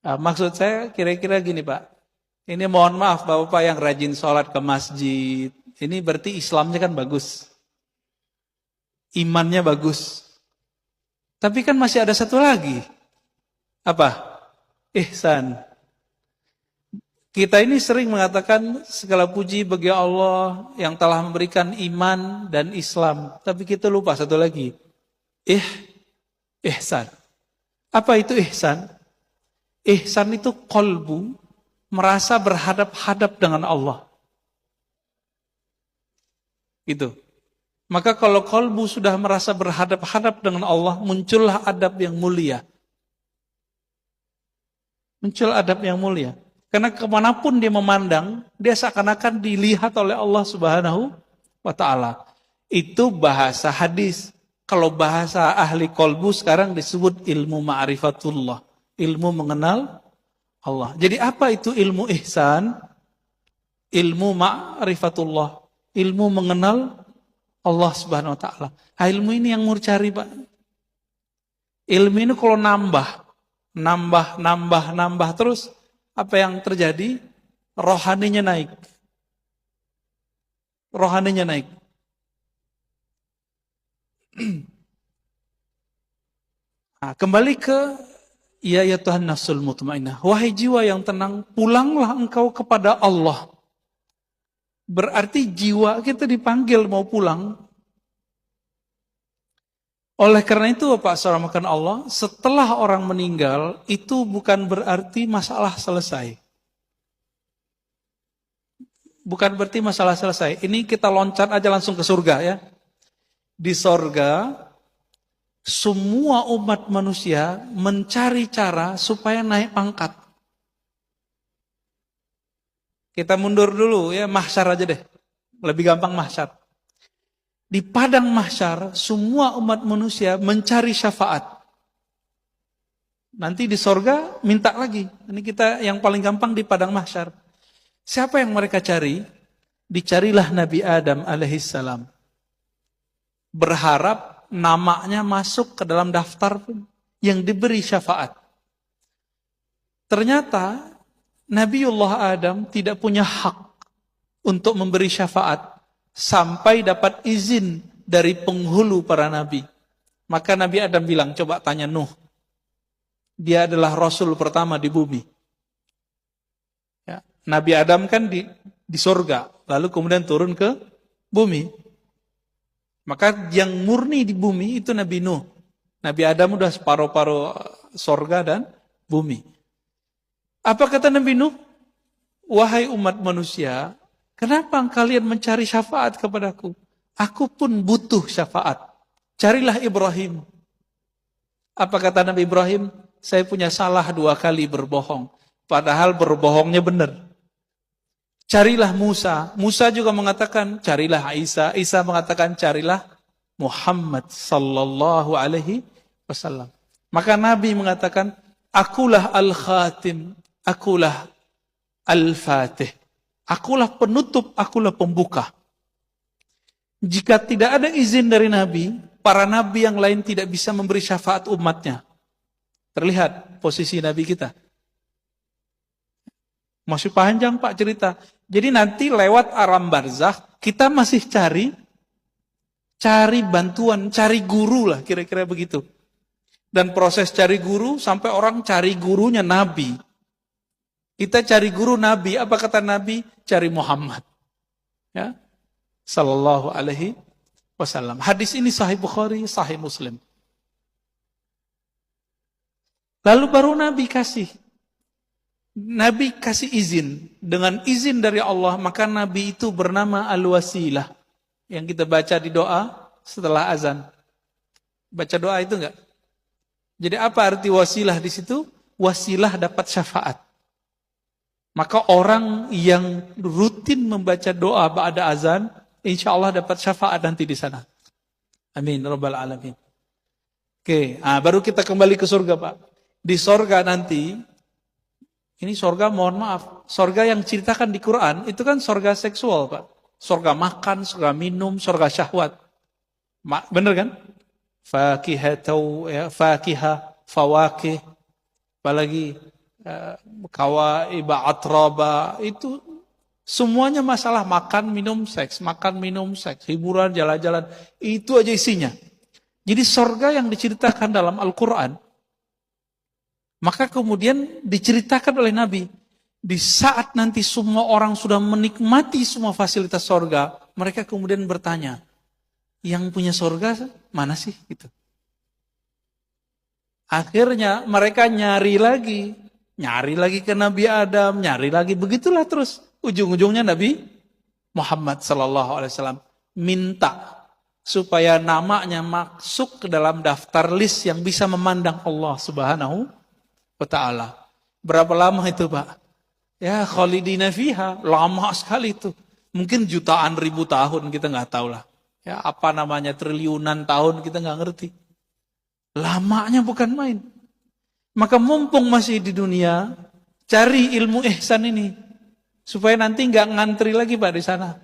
Maksud saya kira-kira gini Pak. Ini mohon maaf Bapak yang rajin sholat ke masjid. Ini berarti Islamnya kan bagus. Imannya bagus. Tapi kan masih ada satu lagi. Apa? Ihsan. Kita ini sering mengatakan segala puji bagi Allah yang telah memberikan iman dan Islam. Tapi kita lupa satu lagi. Ihsan. Apa itu ihsan? Ihsan itu qalbu, merasa berhadap-hadap dengan Allah. Gitu. Maka kalau qalbu sudah merasa berhadap-hadap dengan Allah, muncullah adab yang mulia. Muncul adab yang mulia. Karena kemanapun dia memandang, dia seakan-akan dilihat oleh Allah Subhanahu wa ta'ala. Itu bahasa hadis. Kalau bahasa ahli qalbu sekarang disebut ilmu ma'rifatullah. Ilmu mengenal Allah. Jadi apa itu ilmu ihsan? Ilmu ma'rifatullah. Ilmu mengenal Allah Subhanahu wa ta'ala. Ilmu ini yang mau cari Pak. Ilmu ini kalau nambah terus, apa yang terjadi? Rohaninya naik. Rohaninya naik. Nah, kembali ke ya Tuhan nafsul mutmainnah. Wahai jiwa yang tenang, pulanglah engkau kepada Allah. Berarti jiwa kita dipanggil mau pulang. Oleh karena itu Bapak saudara makan Allah, setelah orang meninggal, itu bukan berarti masalah selesai. Bukan berarti masalah selesai. Ini kita loncat aja langsung ke surga ya. Di surga, semua umat manusia mencari cara supaya naik pangkat. Kita mundur dulu ya, mahsyar aja deh. Lebih gampang mahsyar. Di padang mahsyar, semua umat manusia mencari syafaat. Nanti di sorga, minta lagi. Ini kita yang paling gampang di padang mahsyar. Siapa yang mereka cari? Dicarilah Nabi Adam alaihissalam. Berharap namanya masuk ke dalam daftar yang diberi syafaat. Ternyata, Nabiullah Adam tidak punya hak untuk memberi syafaat. Sampai dapat izin dari penghulu para nabi. Maka Nabi Adam bilang, coba tanya Nuh. Dia adalah Rasul pertama di bumi. Ya, Nabi Adam kan di surga, lalu kemudian turun ke bumi. Maka yang murni di bumi itu Nabi Nuh. Nabi Adam udah separuh-paruh surga dan bumi. Apa kata Nabi Nuh? Wahai umat manusia, kenapa kalian mencari syafaat kepadaku? Aku pun butuh syafaat. Carilah Ibrahim. Apa kata Nabi Ibrahim? Saya punya salah 2 kali berbohong. Padahal berbohongnya benar. Carilah Musa. Musa juga mengatakan, carilah Isa. Isa mengatakan, carilah Muhammad sallallahu alaihi wasallam. Maka Nabi mengatakan, akulah al-khatim. Akulah al-fatih. Akulah penutup, akulah pembuka. Jika tidak ada izin dari Nabi, para Nabi yang lain tidak bisa memberi syafaat umatnya. Terlihat posisi Nabi kita. Masih panjang Pak cerita. Jadi nanti lewat alam barzakh, kita masih cari bantuan, cari guru lah kira-kira begitu. Dan proses cari guru, sampai orang cari gurunya Nabi. Kita cari guru Nabi, apa kata Nabi? Cari Muhammad. Ya. Sallallahu alaihi wasallam. Hadis ini sahih Bukhari, sahih Muslim. Lalu baru Nabi kasih izin. Dengan izin dari Allah, maka Nabi itu bernama Al-Wasilah. Yang kita baca di doa setelah azan. Baca doa itu enggak? Jadi apa arti wasilah di situ? Wasilah dapat syafaat. Maka orang yang rutin membaca doa ba'da azan, insya Allah dapat syafaat nanti di sana. Amin. Rabbal alamin. Oke, baru kita kembali ke surga Pak. Di surga nanti, ini surga mohon maaf, surga yang ceritakan di Quran, itu kan surga seksual Pak. Surga makan, surga minum, surga syahwat. Bener kan? Fakihah, fawakih, apalagi kawaiba, atraba, itu semuanya masalah makan, minum, seks, hiburan, jalan-jalan, itu aja isinya. Jadi sorga yang diceritakan dalam Al-Quran, maka kemudian diceritakan oleh Nabi, di saat nanti semua orang sudah menikmati semua fasilitas sorga, mereka kemudian bertanya, yang punya sorga mana sih? Gitu. Akhirnya mereka nyari lagi ke Nabi Adam, nyari lagi, begitulah terus. Ujung-ujungnya Nabi Muhammad SAW minta supaya namanya masuk ke dalam daftar list yang bisa memandang Allah Subhanahu wa Ta'ala. Berapa lama itu, Pak? Ya, khalidina fiha, lama sekali itu. Mungkin jutaan ribu tahun, kita nggak tahu lah. Ya, apa namanya, triliunan tahun, kita nggak ngerti. Lamanya bukan main. Maka mumpung masih di dunia, cari ilmu ihsan ini. Supaya nanti nggak ngantri lagi, Pak, di sana.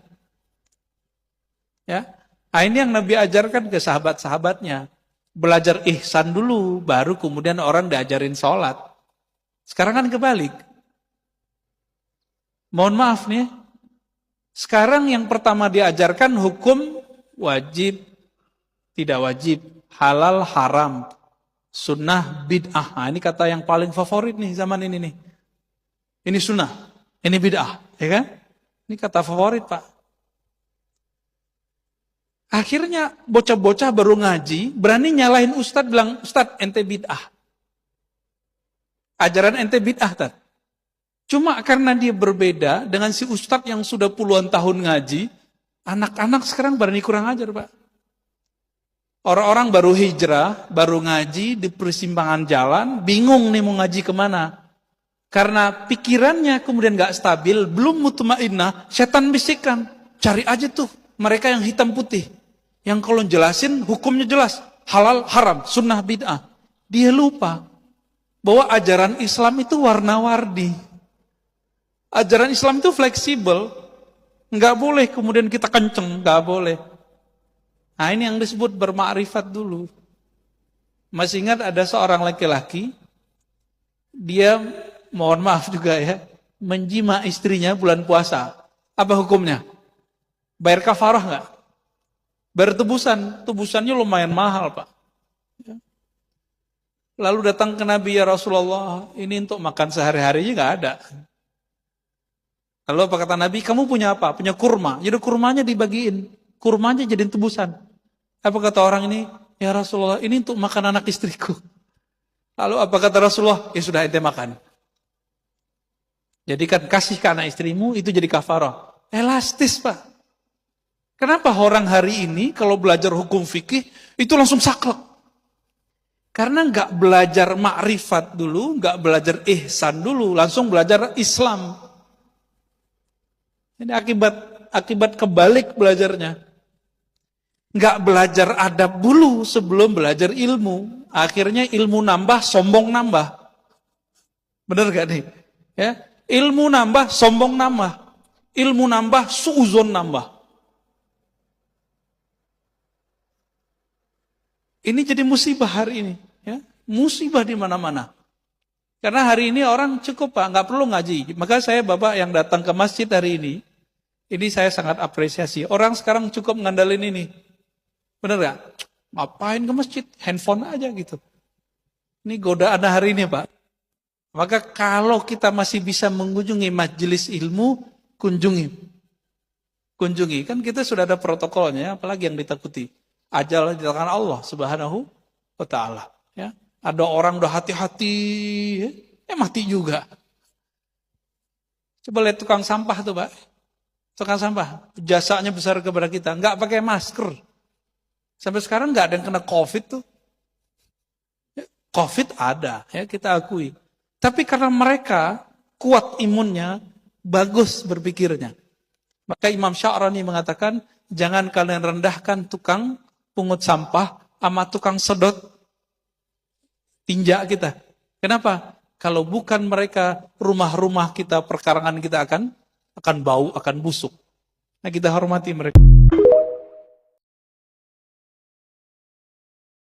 Ya, nah, ini yang Nabi ajarkan ke sahabat-sahabatnya. Belajar ihsan dulu, baru kemudian orang diajarin sholat. Sekarang kan kebalik. Mohon maaf nih, sekarang yang pertama diajarkan hukum wajib, tidak wajib, halal, haram, sunnah, bid'ah. Nah, ini kata yang paling favorit nih zaman ini nih. Ini sunnah, ini bid'ah, ya kan? Ini kata favorit, Pak. Akhirnya bocah-bocah baru ngaji, berani nyalahin ustadz, bilang, Ustadz, ente bid'ah. Ajaran ente bid'ah, Tad. Cuma karena dia berbeda dengan si ustadz yang sudah puluhan tahun ngaji, anak-anak sekarang berani kurang ajar, Pak. Orang-orang baru hijrah, baru ngaji di persimpangan jalan, bingung nih mau ngaji kemana. Karena pikirannya kemudian gak stabil, belum mutmainnah, setan bisikan, cari aja tuh mereka yang hitam putih. Yang kalau jelasin hukumnya jelas, halal, haram, sunnah, bid'ah. Dia lupa bahwa ajaran Islam itu warna-warni. Ajaran Islam itu fleksibel. Nggak boleh kemudian kita kenceng, nggak boleh. Nah, ini yang disebut bermakrifat dulu. Masih ingat ada seorang laki-laki, dia mohon maaf juga ya, menjima istrinya bulan puasa. Apa hukumnya? Bayar kafarah nggak? Bayar tebusan. Tebusannya lumayan mahal, Pak. Lalu datang ke Nabi, ya Rasulullah, ini untuk makan sehari-harinya nggak ada. Lalu apa kata Nabi? Kamu punya apa? Punya kurma. Jadi kurmanya dibagiin. Kurmanya jadiin tebusan. Apa kata orang ini? Ya Rasulullah, ini untuk makan anak istriku. Lalu apa kata Rasulullah? Ya sudah, ente makan. Jadikan kasih ke anak istrimu, itu jadi kafarah. Elastis, Pak. Kenapa orang hari ini kalau belajar hukum fikih, itu langsung saklek? Karena nggak belajar makrifat dulu, nggak belajar ihsan dulu, langsung belajar Islam. Ini akibat kebalik belajarnya. Nggak belajar adab dulu sebelum belajar ilmu. Akhirnya ilmu nambah, sombong nambah. Benar gak nih? Ya, ilmu nambah, sombong nambah. Ilmu nambah, suuzon nambah. Ini jadi musibah hari ini. Ya, musibah di mana-mana. Karena hari ini orang cukup, Pak, nggak perlu ngaji. Maka saya, Bapak yang datang ke masjid hari ini saya sangat apresiasi. Orang sekarang cukup ngandalin ini. Bener gak? Ngapain ke masjid? Handphone aja gitu. Ini godaan hari ini, Pak. Maka kalau kita masih bisa mengunjungi majelis ilmu, kunjungi. Kan kita sudah ada protokolnya, apalagi yang ditakuti. Ajal di tangan Allah Subhanahu wa Ta'ala. Ya. Ada orang udah hati-hati, mati juga. Coba lihat tukang sampah tuh, Pak. Tukang sampah, jasanya besar kepada kita, nggak pakai masker. Sampai sekarang nggak ada yang kena COVID tuh. COVID ada, ya kita akui. Tapi karena mereka kuat imunnya, bagus berpikirnya. Maka Imam Sya'rani mengatakan, jangan kalian rendahkan tukang pungut sampah sama tukang sedot tinjak kita. Kenapa? Kalau bukan mereka, rumah-rumah kita, perkarangan kita akan bau, akan busuk. Nah, kita hormati mereka.